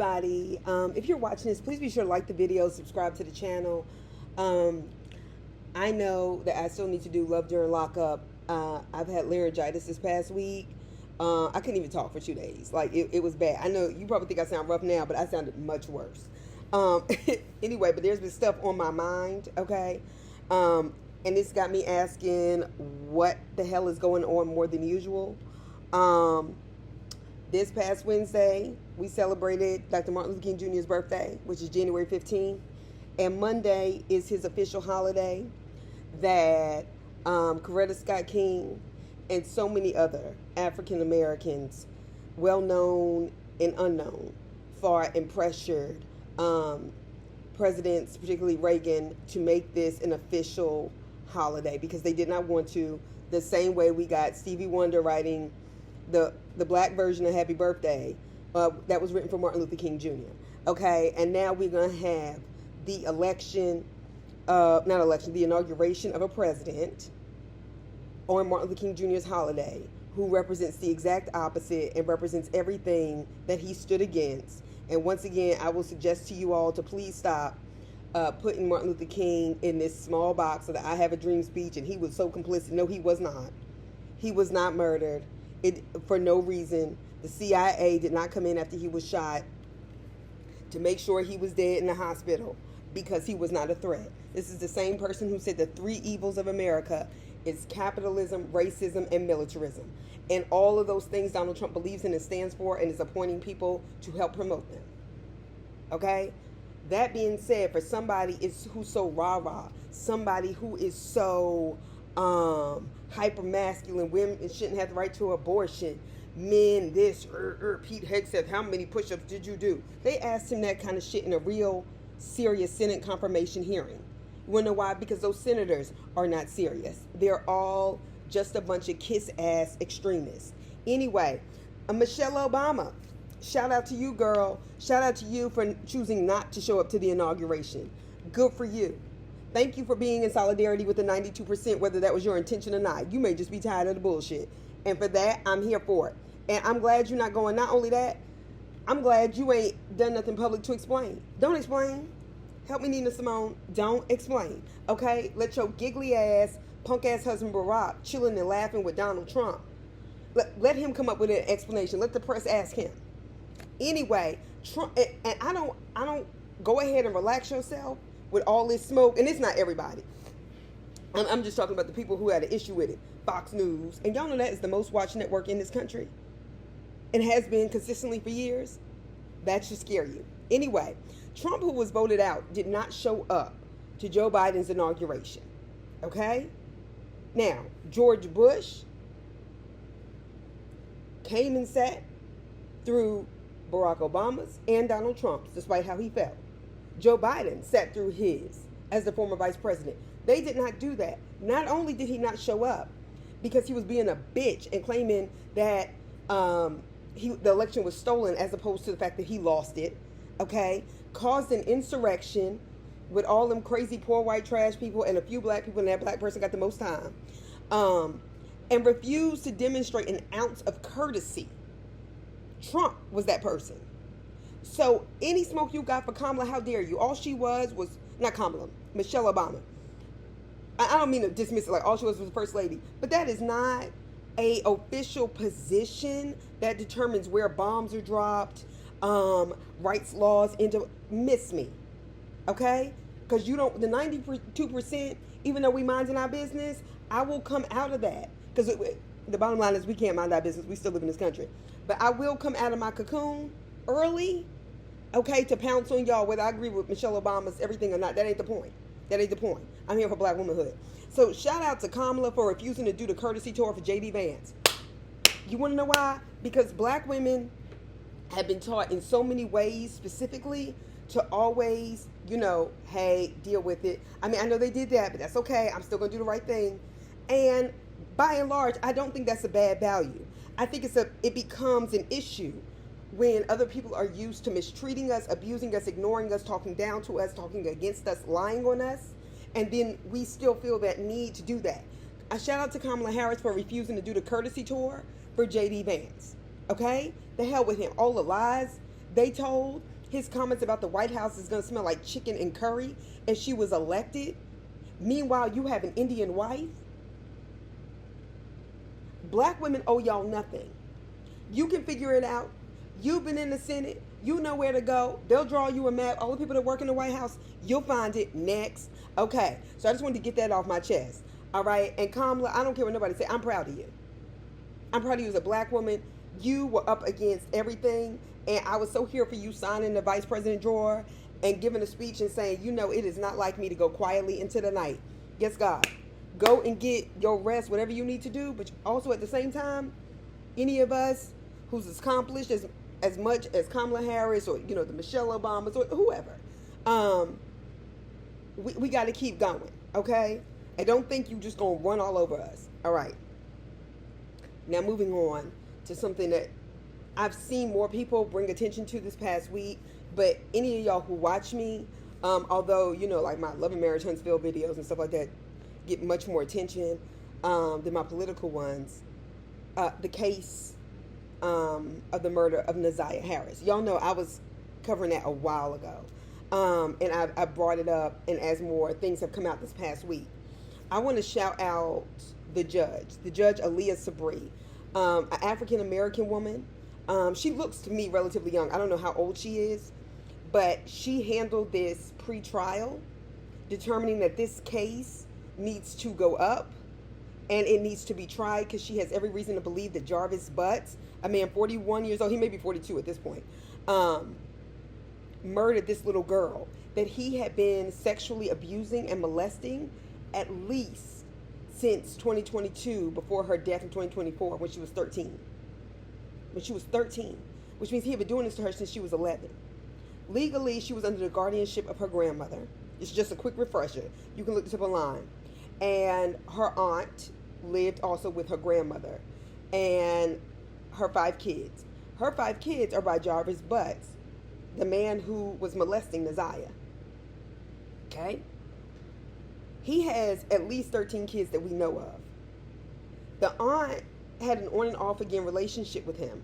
everybody. If you're watching this, please be sure to like the video, subscribe to the channel. I know that I still need to do Love During Lockup. I've had laryngitis this past week. I couldn't even talk for 2 days. Like, it was bad. I know you probably think I sound rough now, but I sounded much worse. Anyway, but there's been stuff on my mind, okay? And it's got me asking what the hell is going on more than usual. This past Wednesday, we celebrated Dr. Martin Luther King Jr.'s birthday, which is January 15th. And Monday is his official holiday that Coretta Scott King and so many other African Americans, well known and unknown, fought and pressured presidents, particularly Reagan, to make this an official holiday because they did not want to. The same way we got Stevie Wonder writing the black version of Happy Birthday that was written for Martin Luther King Jr. Okay, and now we're going to have the the inauguration of a president on Martin Luther King Jr.'s holiday who represents the exact opposite and represents everything that he stood against. And once again, I will suggest to you all to please stop putting Martin Luther King in this small box of the I Have a Dream speech, and he was so complicit. No, he was not. He was not murdered for no reason. The CIA did not come in after he was shot to make sure he was dead in the hospital because he was not a threat. This is the same person who said the three evils of America is capitalism, racism, and militarism. And all of those things Donald Trump believes in and stands for and is appointing people to help promote them. Okay? That being said, for somebody who's so rah-rah, somebody who is so hyper-masculine, women shouldn't have the right to abortion, men this, Pete Hegseth, how many push-ups did you do? They asked him that kind of shit in a real serious Senate confirmation hearing. You want to know why? Because those senators are not serious. They're all just a bunch of kiss-ass extremists. Anyway, Michelle Obama, shout out to you, girl. Shout out to you for choosing not to show up to the inauguration. Good for you. Thank you for being in solidarity with the 92%, whether that was your intention or not. You may just be tired of the bullshit. And for that, I'm here for it. And I'm glad you're not going. Not only that, I'm glad you ain't done nothing public to explain. Don't explain. Help me, Nina Simone. Don't explain. Okay? Let your giggly ass, punk ass husband Barack chilling and laughing with Donald Trump. Let him come up with an explanation. Let the press ask him. Anyway, Trump, and I don't go ahead and relax yourself with all this smoke. And it's not everybody. I'm just talking about the people who had an issue with it. Fox News. And y'all know that is the most watched network in this country. And has been consistently for years. That should scare you. Anyway, Trump, who was voted out, did not show up to Joe Biden's inauguration. Okay? Now, George Bush came and sat through Barack Obama's and Donald Trump's, despite how he felt. Joe Biden sat through his as the former vice president. They did not do that. Not only did he not show up because he was being a bitch and claiming that the election was stolen as opposed to the fact that he lost it, okay, caused an insurrection with all them crazy poor white trash people and a few black people, and that black person got the most time, and refused to demonstrate an ounce of courtesy. Trump was that person. So any smoke you got for Kamala, how dare you? All she was not Kamala, Michelle Obama. I don't mean to dismiss it like all she was the first lady, but that is not a official position that determines where bombs are dropped, rights laws miss me, okay? Because the 92%, even though we minding our business, I will come out of that. Because the bottom line is we can't mind our business. We still live in this country. But I will come out of my cocoon early, okay, to pounce on y'all, whether I agree with Michelle Obama's everything or not. That ain't the point. That ain't the point. I'm here for black womanhood. So shout out to Kamala for refusing to do the courtesy tour for J.D. Vance. You want to know why? Because black women have been taught in so many ways specifically to always, hey, deal with it. I mean, I know they did that, but that's okay. I'm still going to do the right thing. And by and large, I don't think that's a bad value. I think it becomes an issue when other people are used to mistreating us, abusing us, ignoring us, talking down to us, talking against us, lying on us, and then we still feel that need to do that. I shout out to Kamala Harris for refusing to do the courtesy tour for J.D. Vance. Okay? The hell with him. All the lies They told his comments about the White House is going to smell like chicken and curry, and she was elected. Meanwhile, you have an Indian wife. Black women owe y'all nothing. You can figure it out. You've been in the Senate. You know where to go. They'll draw you a map. All the people that work in the White House, you'll find it. Next. Okay. So I just wanted to get that off my chest. All right. And Kamala, I don't care what nobody say. I'm proud of you. I'm proud of you as a black woman. You were up against everything. And I was so here for you signing the vice president drawer and giving a speech and saying, you know, it is not like me to go quietly into the night. Yes, God. Go and get your rest, whatever you need to do. But also at the same time, any of us who's accomplished as much as Kamala Harris or, you know, the Michelle Obamas or whoever, we got to keep going, okay? And don't think you just going to run all over us. All right. Now moving on to something that I've seen more people bring attention to this past week, but any of y'all who watch me, although, you know, like my Love and Marriage Huntsville videos and stuff like that get much more attention than my political ones, the case of the murder of Naziah Harris. Y'all know I was covering that a while ago, and I brought it up, and as more things have come out this past week, I want to shout out the judge Aaliyah Sabri, an African-American woman. She looks to me relatively young. I don't know how old she is, but she handled this pre-trial, determining that this case needs to go up and it needs to be tried because she has every reason to believe that Jarvis Butts, a man 41 years old, he may be 42 at this point, murdered this little girl that he had been sexually abusing and molesting at least since 2022, before her death in 2024 when she was 13. Which means he had been doing this to her since she was 11. Legally, she was under the guardianship of her grandmother. It's just a quick refresher. You can look this up online. And her aunt lived also with her grandmother and her 5 kids. Her 5 kids are by Jarvis Butts, the man who was molesting Naziah. Okay? He has at least 13 kids that we know of. The aunt had an on and off again relationship with him.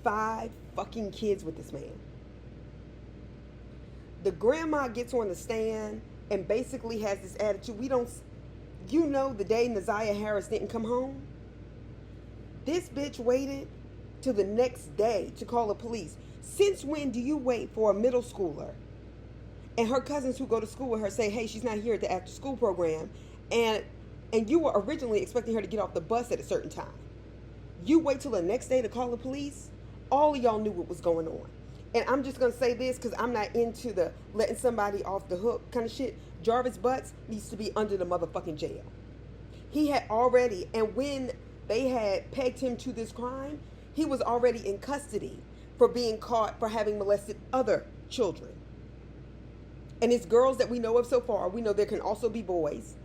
5 fucking kids with this man. The grandma gets on the stand and basically has this attitude, you know, the day Naziah Harris didn't come home, this bitch waited till the next day to call the police. Since when do you wait for a middle schooler and her cousins who go to school with her say, hey, she's not here at the after school program, and you were originally expecting her to get off the bus at a certain time? You wait till the next day to call the police? All of y'all knew what was going on. And I'm just going to say this because I'm not into the letting somebody off the hook kind of shit. Jarvis Butts needs to be under the motherfucking jail. He had already, and when they had pegged him to this crime, he was already in custody for being caught for having molested other children. And it's girls that we know of so far. We know there can also be boys,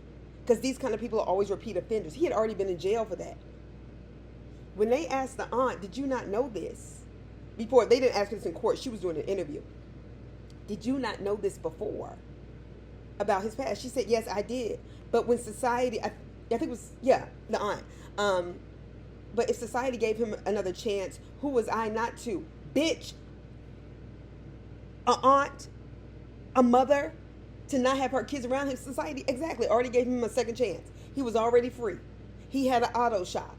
because these kind of people are always repeat offenders. He had already been in jail for that. When they asked the aunt, did you not know this? Before, they didn't ask her this in court. She was doing an interview. Did you not know this before about his past? She said, yes, I did. But when society, I think it was, the aunt. But if society gave him another chance, who was I not to? Bitch, a aunt, a mother, to not have her kids around him. Society, exactly, already gave him a second chance. He was already free. He had an auto shop.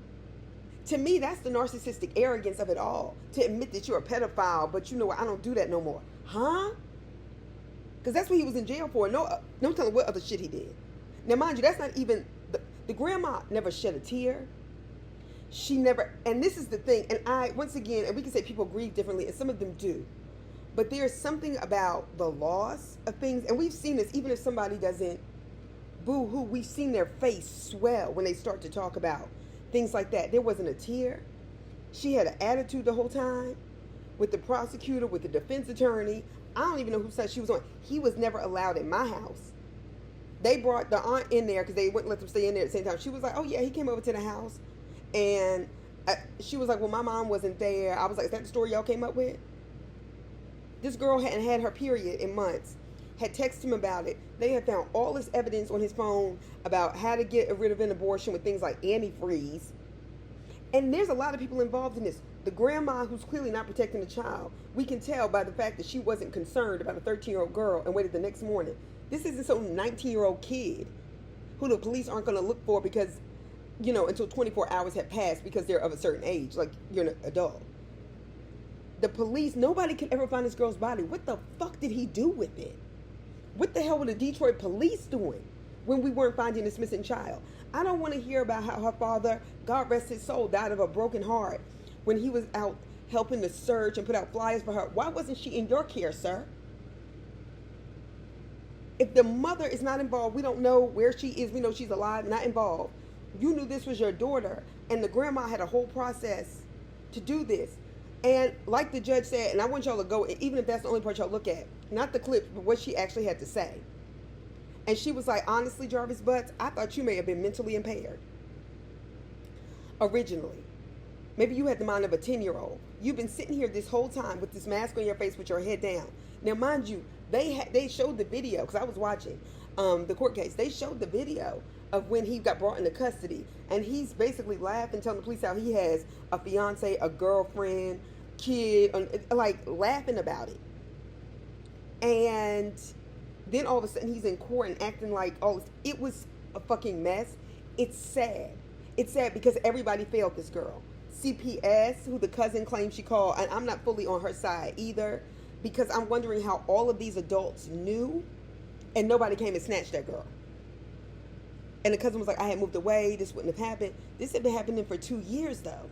To me, that's the narcissistic arrogance of it all. To admit that you're a pedophile, but you know what, I don't do that no more. Huh? Because that's what he was in jail for. No telling what other shit he did. Now, mind you, that's not even, the grandma never shed a tear. She never, and this is the thing, and once again, and we can say people grieve differently, and some of them do. But there's something about the loss of things, and we've seen this, even if somebody doesn't boo-hoo, we've seen their face swell when they start to talk about things like that. There wasn't a tear. She had an attitude the whole time with the prosecutor, with the defense attorney. I don't even know whose side she was on. He was never allowed in my house. They brought the aunt in there because they wouldn't let them stay in there at the same time. She was like, oh yeah, he came over to the house. And she was like, well, my mom wasn't there. I was like, is that the story y'all came up with? This girl hadn't had her period in months. Had texted him about it. They had found all this evidence on his phone about how to get rid of an abortion with things like antifreeze. And there's a lot of people involved in this. The grandma who's clearly not protecting the child, we can tell by the fact that she wasn't concerned about a 13-year-old girl and waited the next morning. This isn't some 19-year-old kid who the police aren't going to look for because, until 24 hours have passed because they're of a certain age, like you're an adult. The police, nobody could ever find this girl's body. What the fuck did he do with it? What the hell were the Detroit police doing when we weren't finding this missing child? I don't want to hear about how her father, God rest his soul, died of a broken heart when he was out helping to search and put out flyers for her. Why wasn't she in your care, sir? If the mother is not involved, we don't know where she is. We know she's alive, not involved. You knew this was your daughter, and the grandma had a whole process to do this. And like the judge said, and I want y'all to go, even if that's the only part y'all look at, not the clip, but what she actually had to say. And she was like, honestly, Jarvis Butts, I thought you may have been mentally impaired. Originally. Maybe you had the mind of a 10-year-old. You've been sitting here this whole time with this mask on your face with your head down. Now, mind you, they showed the video, because I was watching the court case. They showed the video of when he got brought into custody. And he's basically laughing, telling the police how he has a fiance, a girlfriend, kid, like laughing about it. And then all of a sudden he's in court and acting like, it was a fucking mess. It's sad. It's sad because everybody failed this girl. CPS, who the cousin claims she called, and I'm not fully on her side either, because I'm wondering how all of these adults knew and nobody came and snatched that girl. And the cousin was like, I had moved away, this wouldn't have happened. This had been happening for 2 years though.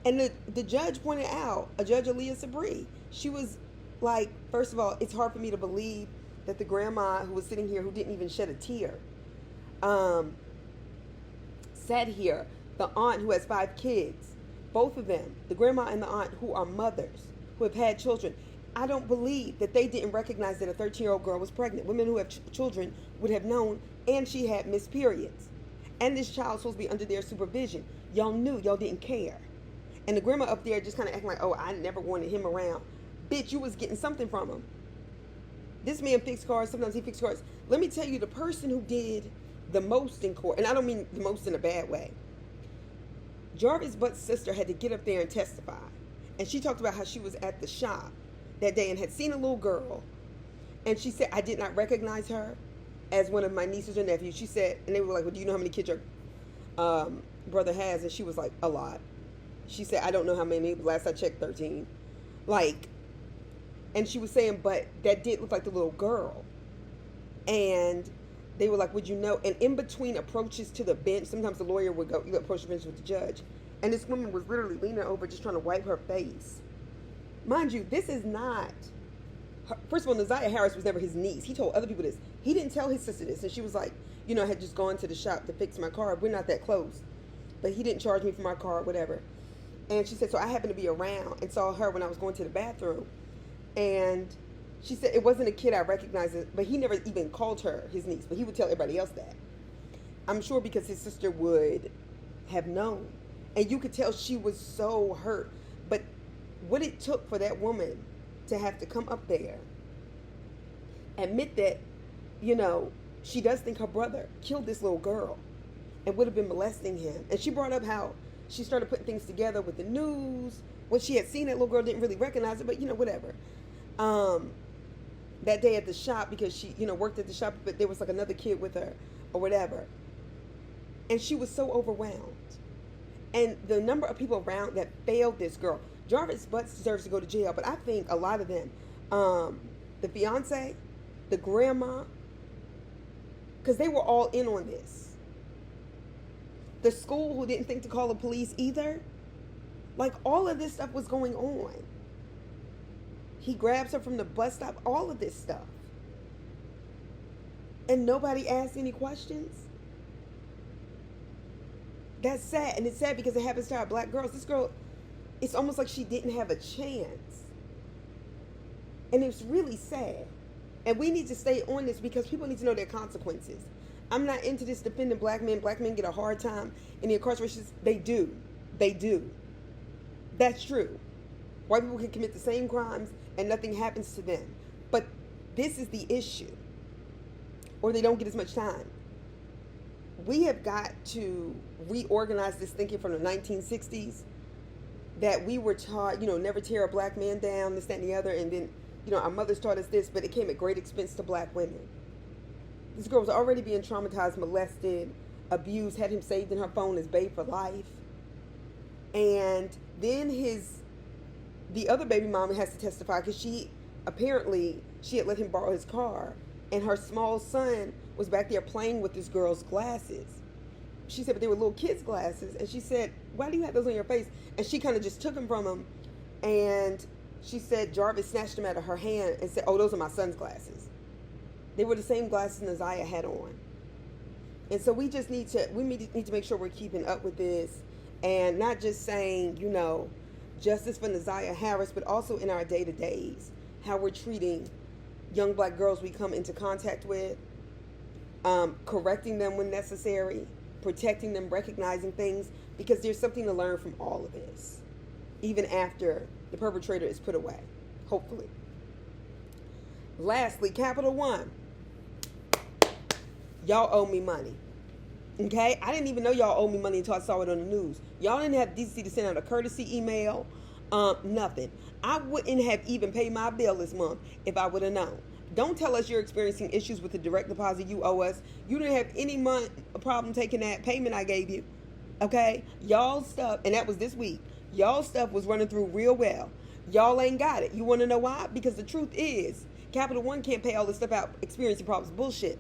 And the judge pointed out, a Judge Aaliyah Sabri, she was like, first of all, it's hard for me to believe that the grandma who was sitting here, who didn't even shed a tear, sat here. The aunt who has 5 kids, both of them, the grandma and the aunt, who are mothers, who have had children, I don't believe that they didn't recognize that a 13-year-old girl was pregnant. Women who have children would have known, and she had missed periods. And this child's supposed to be under their supervision. Y'all knew, y'all didn't care. And the grandma up there just kind of acting like, I never wanted him around. Bitch, you was getting something from him. This man fixed cars, sometimes he fixed cars. Let me tell you, the person who did the most in court, and I don't mean the most in a bad way, Jarvis Butt's sister had to get up there and testify. And she talked about how she was at the shop that day and had seen a little girl. And she said, I did not recognize her as one of my nieces or nephews. She said, and they were like, well, do you know how many kids your brother has? And she was like, a lot. She said, I don't know how many. Last I checked, 13. And she was saying, but that did look like the little girl. And they were like, would you know? And in between approaches to the bench, sometimes the lawyer would go approach the bench with the judge. And this woman was literally leaning over just trying to wipe her face. Mind you, this is not... First of all, Naziah Harris was never his niece. He told other people this. He didn't tell his sister this. And she was like, I had just gone to the shop to fix my car. We're not that close. But he didn't charge me for my car or whatever. And she said, so I happened to be around and saw her when I was going to the bathroom. And she said it wasn't a kid I recognized, but he never even called her his niece. But he would tell everybody else that. I'm sure because his sister would have known. And you could tell she was so hurt. But what it took for that woman to have to come up there, admit that, she does think her brother killed this little girl and would have been molesting him. And she brought up how she started putting things together with the news. When she had seen that little girl, didn't really recognize it, but whatever. That day at the shop, because she, worked at the shop, but there was like another kid with her or whatever. And she was so overwhelmed. And the number of people around that failed this girl. Jarvis Butts deserves to go to jail, but I think a lot of them, the fiance, the grandma, because they were all in on this. The school who didn't think to call the police either. Like, all of this stuff was going on. He grabs her from the bus stop, all of this stuff. And nobody asked any questions. That's sad. And it's sad because it happens to our black girls. This girl, it's almost like she didn't have a chance. And it's really sad. And we need to stay on this because people need to know their consequences. I'm not into this defending black men. Black men get a hard time in the incarceration. They do. They do. That's true. White people can commit the same crimes and nothing happens to them. But this is the issue. Or they don't get as much time. we have got to reorganize this thinking from the 1960s that we were taught, never tear a black man down, this, that, and the other. And then, our mothers taught us this, but it came at great expense to black women. This girl was already being traumatized, molested, abused, had him saved in her phone as babe for life. And then the other baby mama has to testify because she had let him borrow his car, and her small son was back there playing with this girl's glasses. She said, but they were little kids' glasses. And she said, why do you have those on your face? And she kind of just took them from him. And she said Jarvis snatched them out of her hand and said, oh, those are my son's glasses. They were the same glasses Naziah had on. And so we need to make sure we're keeping up with this, and not just saying, justice for Naziah Harris, but also in our day-to-days, how we're treating young black girls we come into contact with, correcting them when necessary, protecting them, recognizing things, because there's something to learn from all of this, even after the perpetrator is put away, hopefully. Lastly, Capital One. Y'all owe me money. Okay? I didn't even know y'all owe me money until I saw it on the news. Y'all didn't have decency to send out a courtesy email. Nothing. I wouldn't have even paid my bill this month if I would have known. Don't tell us you're experiencing issues with the direct deposit you owe us. You didn't have any problem taking that payment I gave you. Okay? Y'all stuff, and that was this week, y'all stuff was running through real well. Y'all ain't got it. You want to know why? Because the truth is, Capital One can't pay all this stuff out experiencing problems. Bullshit.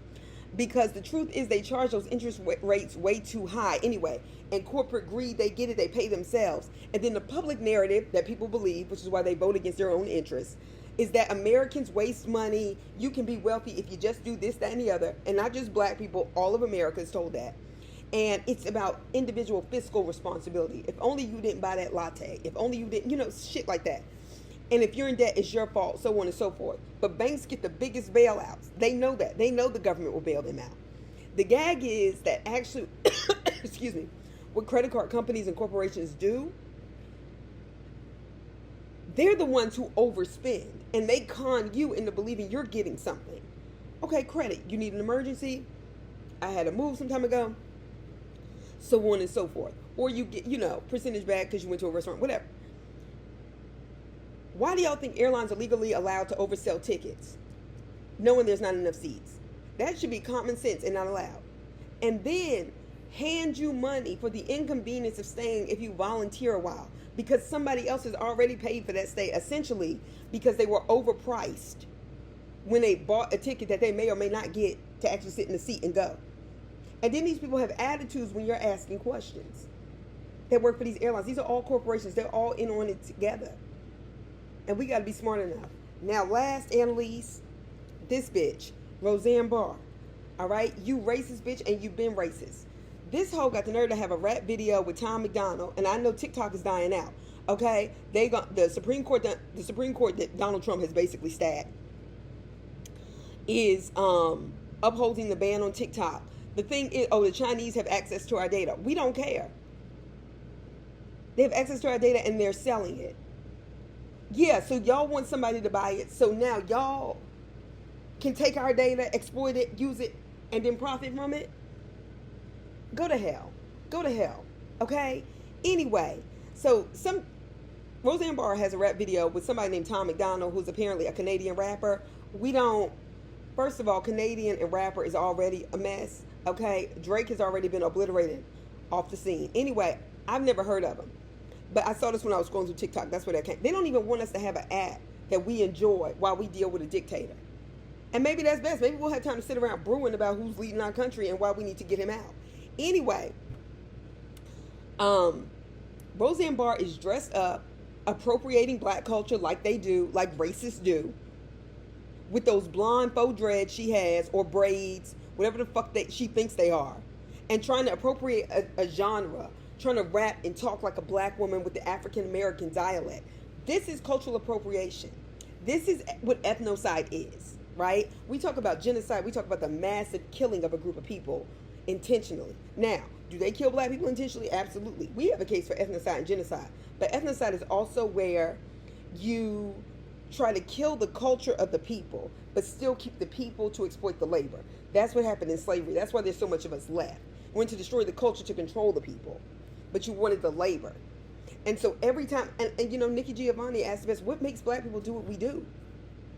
Because the truth is they charge those interest rates way too high anyway. And corporate greed, they get it, they pay themselves. And then the public narrative that people believe, which is why they vote against their own interests, is that Americans waste money. You can be wealthy if you just do this, that, and the other. And not just black people, all of America is told that. And it's about individual fiscal responsibility. If only you didn't buy that latte. If only you didn't, shit like that. And if you're in debt, it's your fault, so on and so forth. But banks get the biggest bailouts. They know that. They know the government will bail them out. The gag is that actually, excuse me, what credit card companies and corporations do, they're the ones who overspend. And they con you into believing you're getting something. Okay, credit. You need an emergency. I had to move some time ago. So on and so forth. Or you get, percentage back because you went to a restaurant, whatever. Why do y'all think airlines are legally allowed to oversell tickets, knowing there's not enough seats? That should be common sense and not allowed. And then hand you money for the inconvenience of staying if you volunteer a while, because somebody else has already paid for that stay, essentially because they were overpriced when they bought a ticket that they may or may not get to actually sit in the seat and go. And then these people have attitudes when you're asking questions that work for these airlines. These are all corporations. They're all in on it together. And we got to be smart enough. Now, last and least, this bitch, Rosanne Barr. All right? You racist bitch, and you've been racist. This hoe got the nerve to have a rap video with Tom McDonald, and I know TikTok is dying out. Okay? They got the Supreme Court that Donald Trump has basically stabbed is upholding the ban on TikTok. The thing is, the Chinese have access to our data. We don't care. They have access to our data, and they're selling it. Yeah, so y'all want somebody to buy it. So now y'all can take our data, exploit it, use it, and then profit from it? Go to hell. Go to hell. Okay? Anyway, so Rosanne Barr has a rap video with somebody named Tom McDonald, who's apparently a Canadian rapper. First of all, Canadian and rapper is already a mess. Okay? Drake has already been obliterated off the scene. Anyway, I've never heard of him. But I saw this when I was scrolling through TikTok. That's where that came. They don't even want us to have an app that we enjoy while we deal with a dictator. And maybe that's best. Maybe we'll have time to sit around brewing about who's leading our country and why we need to get him out. Anyway, Rosanne Barr is dressed up, appropriating black culture like they do, like racists do, with those blonde faux dreads she has, or braids, whatever the fuck she thinks they are, and trying to appropriate a genre, trying to rap and talk like a black woman with the African American dialect. This is cultural appropriation. This is what ethnocide is, right? We talk about genocide. We talk about the massive killing of a group of people intentionally. Now, do they kill black people intentionally? Absolutely. We have a case for ethnocide and genocide. But ethnocide is also where you try to kill the culture of the people, but still keep the people to exploit the labor. That's what happened in slavery. That's why there's so much of us left. You wanted to destroy the culture to control the people. But you wanted the labor. And so every time, and you know, Nikki Giovanni asked us, what makes black people do what we do?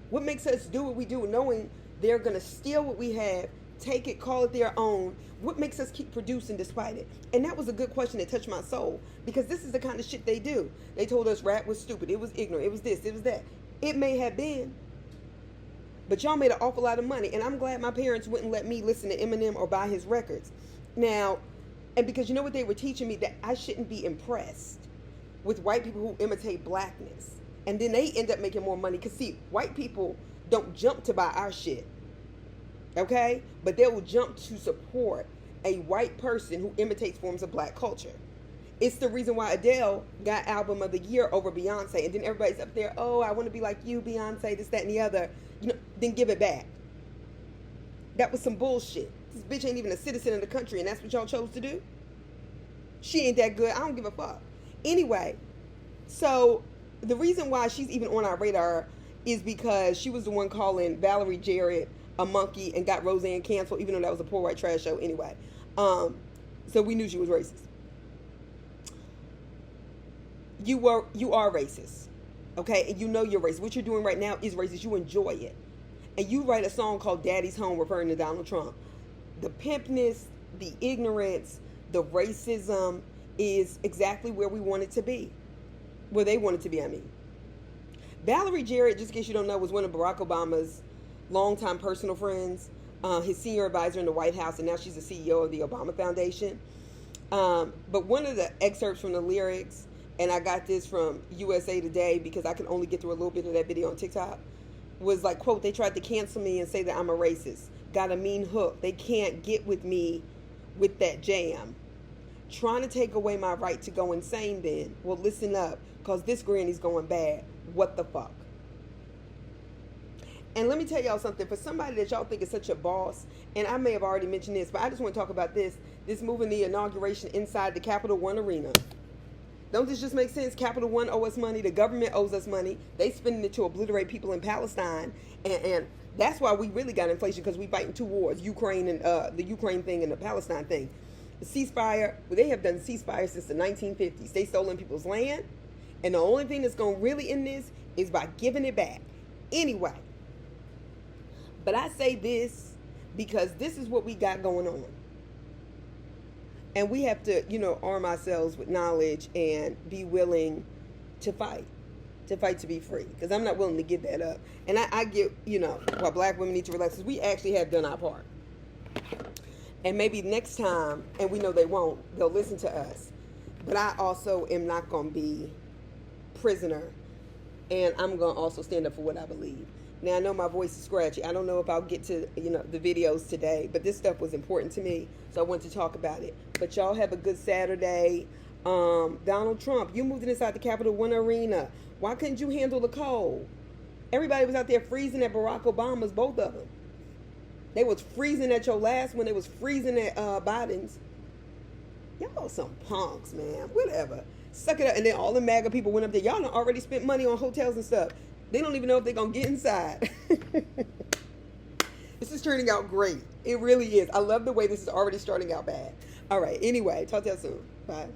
What makes us do what we do, knowing they're going to steal what we have, take it, call it their own? What makes us keep producing despite it? And that was a good question that touched my soul, because this is the kind of shit they do. They told us rap was stupid, it was ignorant, it was this, it was that. It may have been, but y'all made an awful lot of money, and I'm glad my parents wouldn't let me listen to Eminem or buy his records. Now, and because you know what they were teaching me, that I shouldn't be impressed with white people who imitate blackness. And then they end up making more money. Because, see, white people don't jump to buy our shit. Okay? But they will jump to support a white person who imitates forms of black culture. It's the reason why Adele got Album of the Year over Beyonce. And then everybody's up there, oh, I want to be like you, Beyonce, this, that, and the other. You know, then give it back. That was some bullshit. This bitch ain't even a citizen of the country, and that's what y'all chose to do? She ain't that good. I don't give a fuck. Anyway, so the reason why she's even on our radar is because she was the one calling Valerie Jarrett a monkey and got Rosanne canceled, even though that was a poor white trash show anyway. So we knew she was racist. You are racist, okay? And you know you're racist. What you're doing right now is racist. You enjoy it. And you write a song called Daddy's Home referring to Donald Trump. The pimpness, the ignorance, the racism is exactly where we want it to be. Where they want it to be, I mean. Valerie Jarrett, just in case you don't know, was one of Barack Obama's longtime personal friends, his senior advisor in the White House, and now she's the CEO of the Obama Foundation. But one of the excerpts from the lyrics, and I got this from USA Today because I can only get through a little bit of that video on TikTok, was like, quote, they tried to cancel me and say that I'm a racist. Got a mean hook. They can't get with me with that jam. Trying to take away my right to go insane then. Well, listen up, because this granny's going bad. What the fuck? And let me tell y'all something. For somebody that y'all think is such a boss, and I may have already mentioned this, but I just want to talk about this moving the inauguration inside the Capital One Arena. Don't this just make sense? Capital One owe us money. The government owes us money. They spending it to obliterate people in Palestine. And that's why we really got inflation, because we fighting two wars, Ukraine and the Ukraine thing and the Palestine thing. The ceasefire, well, they have done ceasefire since the 1950s. They stolen people's land. And the only thing that's going to really end this is by giving it back. Anyway. But I say this because this is what we got going on. And we have to, arm ourselves with knowledge and be willing to fight to be free. Because I'm not willing to give that up. And I get, why black women need to relax, because we actually have done our part. And maybe next time, and we know they won't, they'll listen to us. But I also am not going to be prisoner. And I'm going to also stand up for what I believe. Now, I know my voice is scratchy. I don't know if I'll get to, the videos today. But this stuff was important to me, so I wanted to talk about it. But y'all have a good Saturday. Donald Trump, you moved inside the Capital One Arena. Why couldn't you handle the cold? Everybody was out there freezing at Barack Obama's, both of them. They was freezing at your last one. They was freezing at Biden's. Y'all some punks, man. Whatever. Suck it up. And then all the MAGA people went up there. Y'all done already spent money on hotels and stuff. They don't even know if they're going to get inside. This is turning out great. It really is. I love the way this is already starting out bad. All right. Anyway, talk to you soon. Bye.